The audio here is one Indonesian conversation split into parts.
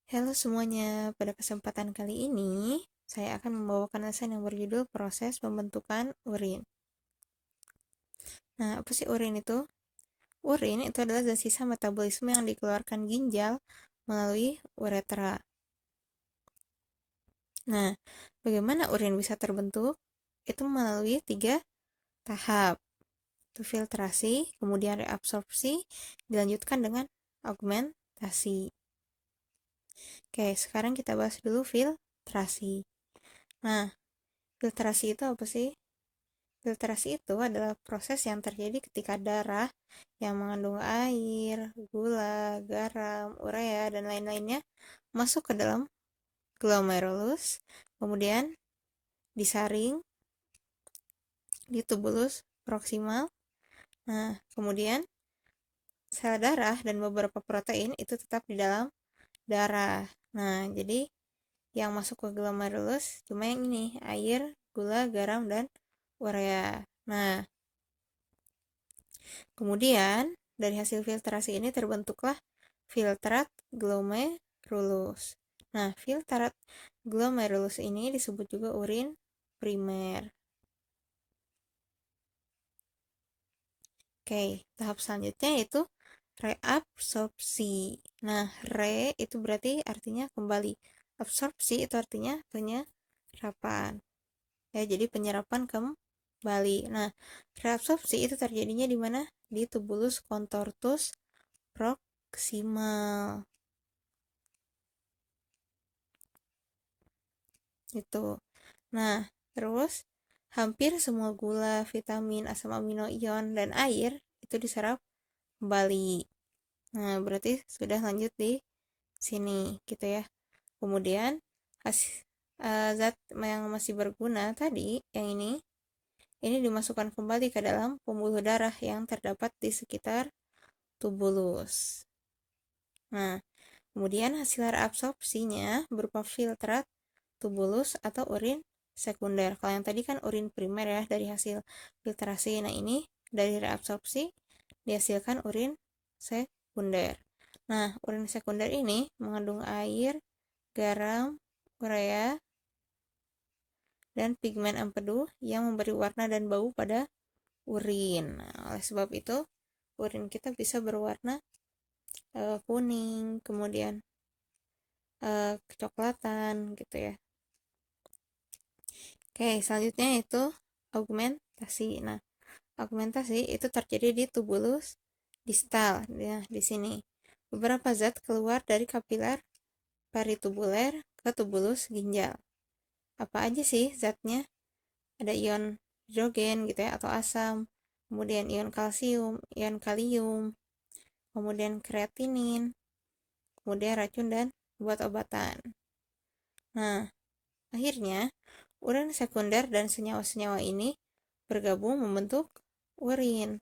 Halo semuanya, pada kesempatan kali ini saya akan membawakan lesson yang berjudul proses pembentukan urin. Nah, apa sih urin itu? Urin itu adalah zat sisa metabolisme yang dikeluarkan ginjal melalui uretra. Nah, bagaimana urin bisa terbentuk? Itu melalui 3 tahap. Itu filtrasi, kemudian reabsorpsi, dilanjutkan dengan augmentasi. Oke, sekarang kita bahas dulu filtrasi. Nah, filtrasi itu apa sih? Filtrasi itu adalah proses yang terjadi ketika darah yang mengandung air, gula, garam, urea, dan lain-lainnya masuk ke dalam glomerulus, kemudian disaring di tubulus proksimal. Nah, kemudian sel darah dan beberapa protein itu tetap di dalam darah. Nah, jadi yang masuk ke glomerulus cuma yang ini, air, gula, garam, dan urea. Nah, kemudian dari hasil filtrasi ini terbentuklah filtrat glomerulus. Nah, filtrat glomerulus ini disebut juga urin primer. Oke, tahap selanjutnya yaitu reabsorpsi. Nah, re itu berarti artinya kembali. Absorpsi itu artinya penyerapan. Ya, jadi penyerapan kembali. Nah, reabsorpsi itu terjadinya di mana? Di tubulus contortus proximal. Itu. Nah, terus hampir semua gula, vitamin, asam amino, ion, dan air itu diserap kembali. Nah, berarti sudah lanjut di sini gitu ya. Kemudian zat yang masih berguna tadi, yang ini dimasukkan kembali ke dalam pembuluh darah yang terdapat di sekitar tubulus. Nah, kemudian hasil reabsorpsinya berupa filtrat tubulus atau urin sekunder. Kalau yang tadi kan urin primer ya dari hasil filtrasi. Nah, ini dari reabsorpsi dihasilkan urin sekunder. Nah, urin sekunder ini mengandung air, garam, urea, dan pigmen empedu yang memberi warna dan bau pada urin. Nah, oleh sebab itu, urin kita bisa berwarna kuning, kemudian kecoklatan gitu ya. Oke, selanjutnya itu augmentasi. Nah, augmentasi itu terjadi di tubulus distal. Nah, di sini beberapa zat keluar dari kapiler peritubuler ke tubulus ginjal. Apa aja sih zatnya? Ada ion hidrogen gitu ya atau asam, kemudian ion kalsium, ion kalium, kemudian kreatinin, kemudian racun dan obat-obatan. Nah, akhirnya urin sekunder dan senyawa-senyawa ini bergabung membentuk urin,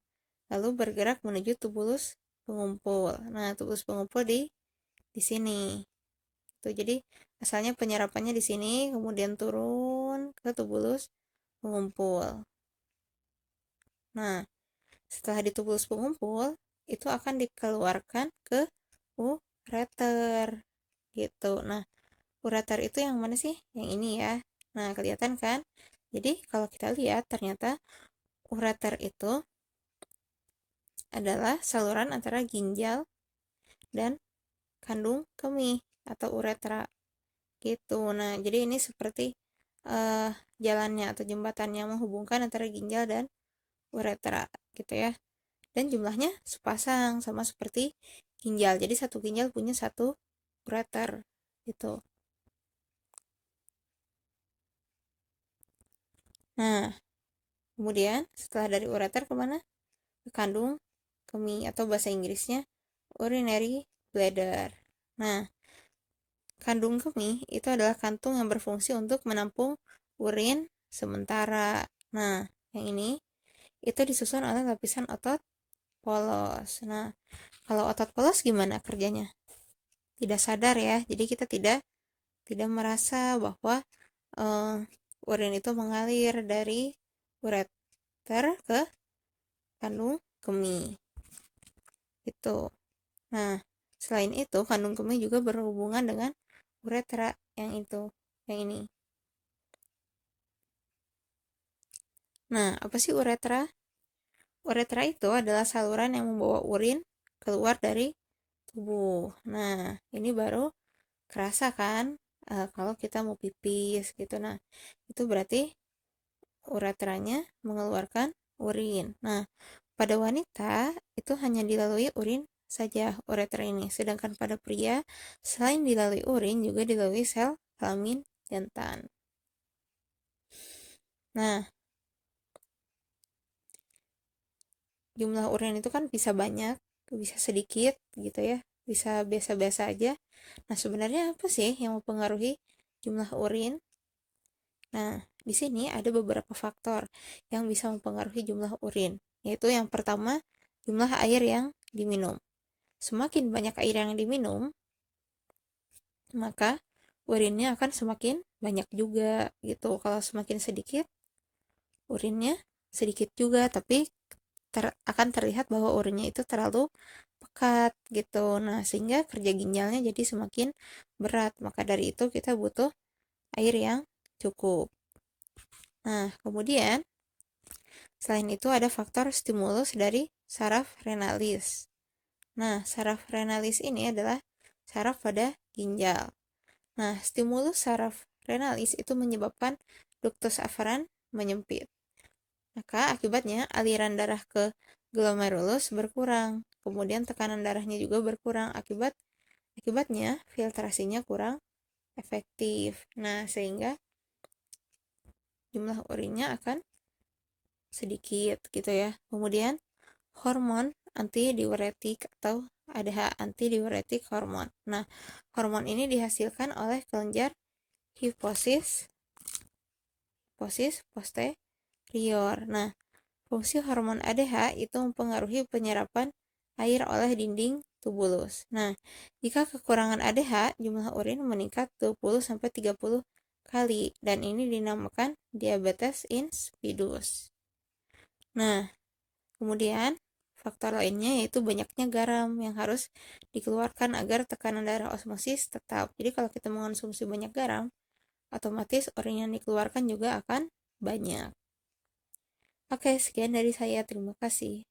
lalu bergerak menuju tubulus pengumpul. Nah, tubulus pengumpul di sini. Tuh, jadi asalnya penyerapannya di sini, kemudian turun ke tubulus pengumpul. Nah, setelah di tubulus pengumpul, itu akan dikeluarkan ke ureter gitu. Nah, ureter itu yang mana sih? Yang ini ya. Nah, kelihatan kan? Jadi, kalau kita lihat ternyata ureter itu adalah saluran antara ginjal dan kandung kemih atau uretra gitu. Nah, jadi ini seperti jalannya atau jembatan yang menghubungkan antara ginjal dan uretra gitu ya. Dan jumlahnya sepasang sama seperti ginjal. Jadi satu ginjal punya satu ureter gitu. Nah, kemudian setelah dari ureter kemana? Ke kandung kemih atau bahasa Inggrisnya urinary bladder. Nah, kandung kemih itu adalah kantung yang berfungsi untuk menampung urin sementara. Nah, yang ini itu disusun oleh lapisan otot polos. Nah, kalau otot polos gimana kerjanya? Tidak sadar ya. Jadi kita tidak merasa bahwa urin itu mengalir dari ureter ke kandung kemih. Itu. Nah, Selain itu, kandung kemih juga berhubungan dengan uretra yang ini. Nah, apa sih uretra? Uretra itu adalah saluran yang membawa urin keluar dari tubuh. Nah, ini baru kerasa kan kalau kita mau pipis gitu. Nah, itu berarti uretranya mengeluarkan urin. Nah, pada wanita itu hanya dilalui urin saja uretra ini. Sedangkan pada pria, selain dilalui urin juga dilalui sel kelamin jantan. Nah, jumlah urin itu kan bisa banyak, bisa sedikit gitu ya, bisa biasa-biasa aja. Nah, sebenarnya apa sih yang mempengaruhi jumlah urin? Nah, di sini ada beberapa faktor yang bisa mempengaruhi jumlah urin, yaitu yang pertama, jumlah air yang diminum. Semakin banyak air yang diminum, maka urinnya akan semakin banyak juga gitu. Kalau semakin sedikit, urinnya sedikit juga, tapi akan terlihat bahwa urinnya itu terlalu pekat gitu. Nah, sehingga kerja ginjalnya jadi semakin berat. Maka dari itu kita butuh air yang cukup. Nah, kemudian selain itu ada faktor stimulus dari saraf renalis. Nah, saraf renalis ini adalah saraf pada ginjal. Nah, stimulus saraf renalis itu menyebabkan ductus afferent menyempit. Maka akibatnya aliran darah ke glomerulus berkurang. Kemudian tekanan darahnya juga berkurang. Akibatnya filtrasinya kurang efektif. Nah, sehingga jumlah urinnya akan sedikit gitu ya. Kemudian hormon antidiuretik atau ADH, antidiuretik hormon. Nah, hormon ini dihasilkan oleh kelenjar hipofisis posterior. Nah, fungsi hormon ADH itu mempengaruhi penyerapan air oleh dinding tubulus. Nah, jika kekurangan ADH, jumlah urin meningkat 20-30 kali dan ini dinamakan diabetes insipidus. Nah, kemudian faktor lainnya yaitu banyaknya garam yang harus dikeluarkan agar tekanan darah osmosis tetap. Jadi kalau kita mengonsumsi banyak garam, otomatis urin yang dikeluarkan juga akan banyak. Oke, sekian dari saya. Terima kasih.